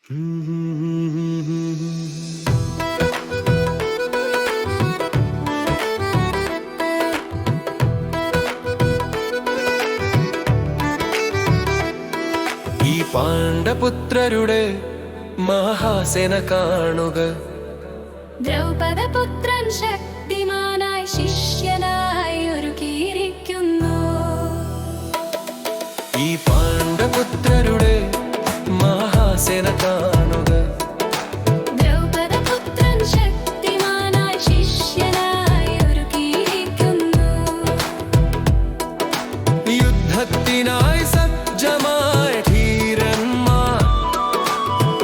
ഈ പാണ്ഡപുത്രരുടെ മഹാസേന കാണുക. ദ്രൗപദപുത്രൻ ശക്തിമാനായി ശിഷ്യനായി ഒരുക്കിയിരിക്കുന്നു. ഈ പാണ്ഡപുത്രരുടെ മഹാസേന കാണുക. ദ്രൗപദപുത്രൻ ശക്തിമാനായി ശിഷ്യനായി ഒരുക്കിയിരിക്കുന്നു. യുദ്ധത്തിനായി സജ്ജമായ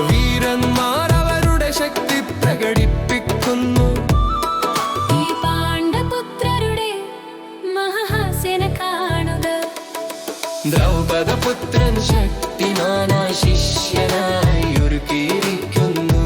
വീരന്മാർ അവരുടെ ശക്തി പ്രകടിപ്പിക്കുന്നു. ഈ പാണ്ഡപുത്രരുടെ മഹാസേന കാണുക. ദ്രൗപദപുത്രൻ ശക്തിമാനായി ശിഷ്യനായി ഒരുക്കിയിരിക്കുന്നു.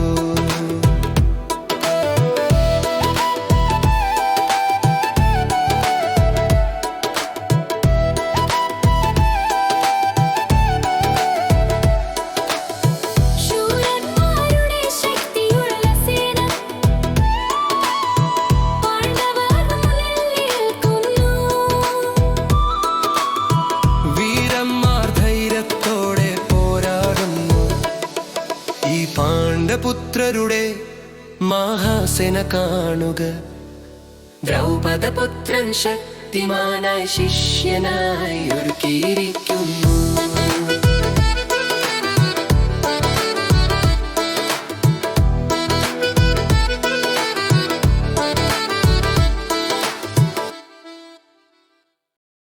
ശൂരന്മാരുടെ ശക്തിയുള്ള സേന പാണ്ഡവർ മുന്നിൽ നിൽക്കുന്നു. വീരന്മാർ ധൈര്യത്തോടെ പോരാടുന്നു. ഈ പാണ്ഡപുത്രരുടെ മഹാസേന കാണുക. ദ്രൗപദപുത്രൻ ശക്തിമാനായി ശിഷ്യനായി ഒരു